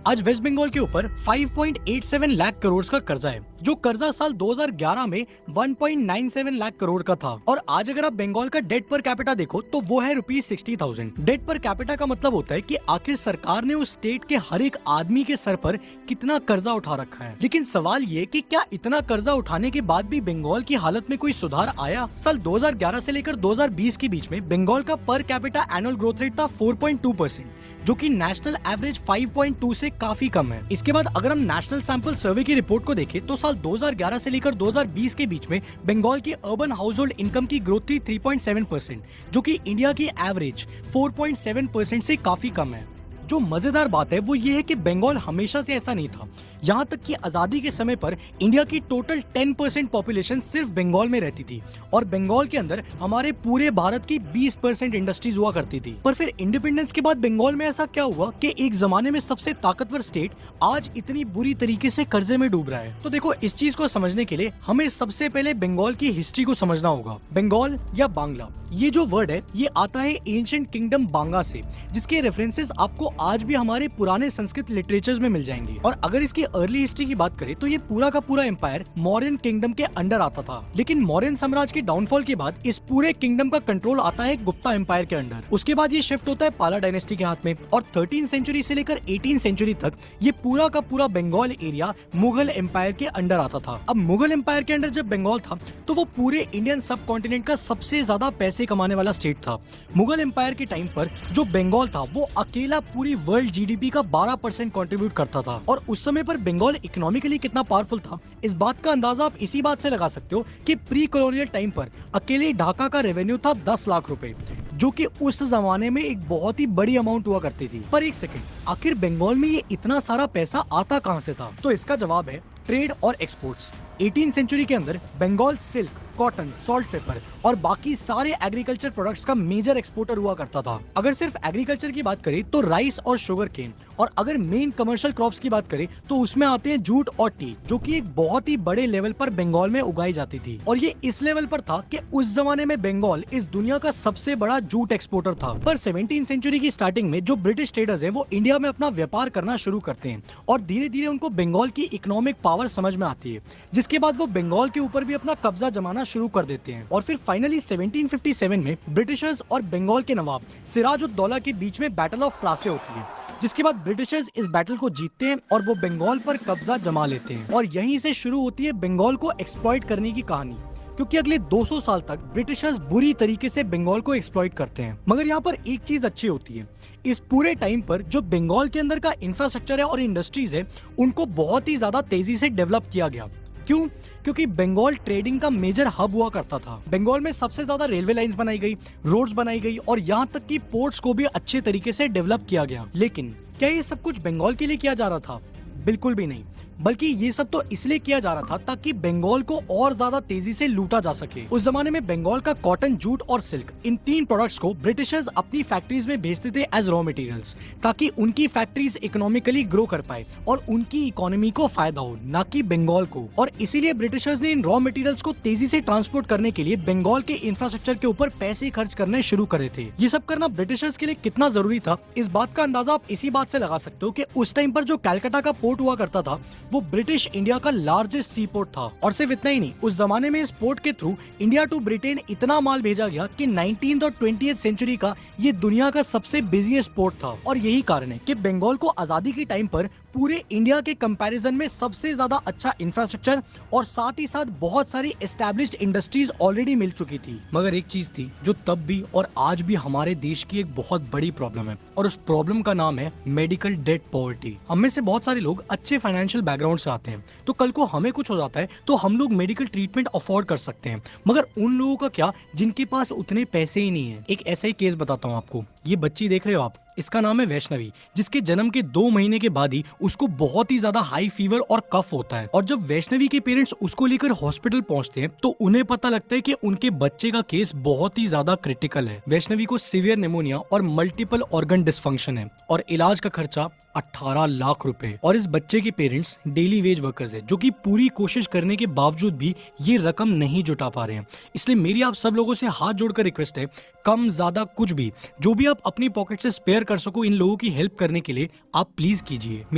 आज वेस्ट बंगाल के ऊपर 5.87 लाख करोड़ का कर्जा है, जो कर्जा साल 2011 में 1.97 लाख करोड़ का था। और आज अगर आप बंगाल का डेट पर कैपिटा देखो तो वो है ₹60,000। डेट पर कैपिटा का मतलब होता है कि आखिर सरकार ने उस स्टेट के हर एक आदमी के सर पर कितना कर्जा उठा रखा है। लेकिन सवाल ये कि क्या इतना कर्जा उठाने के बाद भी बंगाल की हालत में कोई सुधार आया? साल 2011 से लेकर 2020 के बीच में बंगाल का per capita annual growth rate था 4.2%, जो कि नेशनल एवरेज 5.2 से काफी कम है। इसके बाद अगर हम नेशनल सैंपल सर्वे की रिपोर्ट को देखें तो साल 2011 से लेकर 2020 के बीच में बंगाल की अर्बन हाउस होल्ड इनकम की ग्रोथ थी 3.7%, जो कि इंडिया की एवरेज 4.7% से काफी कम है। जो मजेदार बात है वो ये है कि बंगाल हमेशा से ऐसा नहीं था। यहाँ तक कि आजादी के समय पर इंडिया की टोटल 10% पॉपुलेशन सिर्फ बंगाल में रहती थी और बंगाल के अंदर हमारे पूरे भारत की 20% इंडस्ट्रीज हुआ करती थी। पर फिर इंडिपेंडेंस के बाद बंगाल में ऐसा क्या हुआ कि एक जमाने में सबसे ताकतवर स्टेट आज इतनी बुरी तरीके से कर्जे में डूब रहा है? तो देखो, इस चीज को समझने के लिए हमें सबसे पहले बंगाल की हिस्ट्री को समझना होगा। बंगाल या बांग्ला, ये जो वर्ड है ये आता है एंशिएंट किंगडम बांगा से, जिसके रेफरेंसेस आपको आज भी हमारे पुराने संस्कृत लिटरेचर्स में मिल जाएंगे। और अगर इसकी अर्ली हिस्ट्री की बात करें तो ये पूरा का पूरा एम्पायर मौर्यन किंगडम के अंडर आता था। लेकिन मौर्यन साम्राज्य के डाउनफॉल के बाद इस पूरे किंगडम का कंट्रोल आता है गुप्ता एम्पायर के अंडर। उसके बाद ये शिफ्ट होता है पाला डायनेस्टी के हाथ में और 13th सेंचुरी से लेकर 18th सेंचुरी तक ये पूरा का पूरा बंगाल एरिया मुगल एम्पायर के अंडर आता था। अब मुगल एम्पायर के अंडर जब बंगाल था तो वो पूरे इंडियन सब कॉन्टिनेंट का सबसे ज्यादा पैसे कमाने वाला स्टेट था। मुगल एम्पायर के टाइम पर जो बंगाल था वो अकेला पूरी वर्ल्ड जीडीपी का 12% कंट्रीब्यूट करता था। और उस समय पर बंगाल इकोनॉमिकली कितना पावरफुल था, इस बात का अंदाजा आप इसी बात से लगा सकते हो कि प्री कॉलोनियल टाइम पर अकेले ढाका का रेवेन्यू था 10 लाख रुपए, जो कि उस जमाने में एक बहुत ही बड़ी अमाउंट हुआ करती थी। पर एक सेकंड, आखिर बंगाल में ये इतना सारा पैसा आता कहां से था? तो इसका जवाब है ट्रेड और एक्सपोर्ट्स। 18th सेंचुरी के अंदर Bengal silk, cotton, salt pepper और बाकी सारे एग्रीकल्चर प्रोडक्ट्स का मेजर एक्सपोर्टर हुआ करता था। अगर सिर्फ एग्रीकल्चर की बात करें तो राइस और शुगर केन, और अगर मेन कमर्शियल क्रॉप्स की बात करें तो उसमें आते हैं जूट और टी, जो कि एक बहुत ही बड़े लेवल पर बंगाल में उगाई जाती थी। और ये इस लेवल पर था कि उस जमाने में बंगाल इस दुनिया का सबसे बड़ा जूट एक्सपोर्टर था। पर 17th सेंचुरी की स्टार्टिंग में जो ब्रिटिश ट्रेडर्स हैं वो इंडिया में अपना व्यापार करना शुरू करते हैं और धीरे धीरे उनको बंगाल की इकोनॉमिक पावर समझ में आती है, जिसके बाद वो बंगाल के ऊपर भी अपना कब्जा जमाना शुरू कर देते हैं। और फिर फाइनली 1757 में ब्रिटिशर्स और बंगाल के नवाब सिराज उद दौला के बीच में बैटल ऑफ प्लासी होती है, जिसके बाद ब्रिटिशर्स इस बैटल को जीतते हैं और वो बंगाल पर कब्जा जमा लेते हैं। और यहीं से शुरू होती है बंगाल को एक्सप्लॉइट करने की कहानी, क्योंकि अगले 200 साल तक ब्रिटिशर्स बुरी तरीके से बंगाल को एक्सप्लॉइट करते हैं। मगर यहाँ पर एक चीज अच्छी होती है, इस पूरे टाइम पर जो बंगाल के अंदर का इंफ्रास्ट्रक्चर है और इंडस्ट्रीज है उनको बहुत ही ज्यादा तेजी से डेवलप किया गया। क्यों? क्योंकि बंगाल ट्रेडिंग का मेजर हब हुआ करता था। बंगाल में सबसे ज्यादा रेलवे लाइंस बनाई गई, रोड्स बनाई गई और यहाँ तक कि पोर्ट्स को भी अच्छे तरीके से डेवलप किया गया। लेकिन क्या ये सब कुछ बंगाल के लिए किया जा रहा था? बिल्कुल भी नहीं, बल्कि ये सब तो इसलिए किया जा रहा था ताकि बंगाल को और ज्यादा तेजी से लूटा जा सके। उस जमाने में बंगाल का कॉटन, जूट और सिल्क, इन 3 प्रोडक्ट्स को ब्रिटिशर्स अपनी फैक्ट्रीज में भेजते थे एज रॉ मटेरियल्स, ताकि उनकी फैक्ट्रीज इकोनॉमिकली ग्रो कर पाए और उनकी इकोनॉमी को फायदा हो, ना कि बंगाल को। और इसीलिए ब्रिटिशर्स ने इन रॉ मटेरियल्स को तेजी से ट्रांसपोर्ट करने के लिए बंगाल के इंफ्रास्ट्रक्चर के ऊपर पैसे खर्च करने शुरू करे थे। ये सब करना ब्रिटिशर्स के लिए कितना जरूरी था, इस बात का अंदाजा आप इसी बात से लगा सकते हो कि उस टाइम पर जो कैलकाटा का पोर्ट हुआ करता था वो ब्रिटिश इंडिया का लार्जेस्ट सी पोर्ट था। और सिर्फ इतना ही नहीं, उस जमाने में इस पोर्ट के थ्रू इंडिया टू ब्रिटेन इतना माल भेजा गया कि 19th और 20th सेंचुरी का ये दुनिया का सबसे बिजिएस्ट पोर्ट था। और यही कारण है कि बंगाल को आजादी के टाइम पर पूरे इंडिया के कंपैरिजन में सबसे ज्यादा अच्छा इंफ्रास्ट्रक्चर और साथ ही साथ बहुत सारी एस्टैब्लिश्ड इंडस्ट्रीज ऑलरेडी मिल चुकी थी। मगर एक चीज थी जो तब भी और आज भी हमारे देश की एक बहुत बड़ी प्रॉब्लम है, और उस प्रॉब्लम का नाम है मेडिकल डेट पॉवर्टी। हम में से बहुत सारे लोग अच्छे फाइनेंशियल बैकग्राउंड से आते हैं, तो कल को हमें कुछ हो जाता है तो हम लोग मेडिकल ट्रीटमेंट अफोर्ड कर सकते हैं। मगर उन लोगों का क्या जिनके पास उतने पैसे ही नहीं है? एक ऐसा ही केस बताता हूँ आपको। ये बच्ची देख रहे हो आप, इसका नाम है वैष्णवी, जिसके जन्म के 2 महीने के बाद ही उसको बहुत ही ज्यादा हाई फीवर और कफ होता है। और जब वैष्णवी के पेरेंट्स उसको लेकर हॉस्पिटल पहुंचते हैं तो उन्हें पता लगता है कि उनके बच्चे का केस बहुत ही ज्यादा क्रिटिकल है। वैष्णवी को सीवियर निमोनिया और मल्टीपल ऑर्गन डिस्फंक्शन है और इलाज का खर्चा 18 लाख रुपए। और इस बच्चे के पेरेंट्स डेली वेज वर्कर्स है, जो कि पूरी कोशिश करने के बावजूद भी ये रकम नहीं जुटा पा रहे हैं। इसलिए मेरी आप सब लोगों से हाथ जोड़कर रिक्वेस्ट है, कम ज्यादा कुछ भी जो भी आप अपनी पॉकेट से स्पेयर कर सको इन लोगों की हेल्प करने के लिए आप प्लीज कीजिए।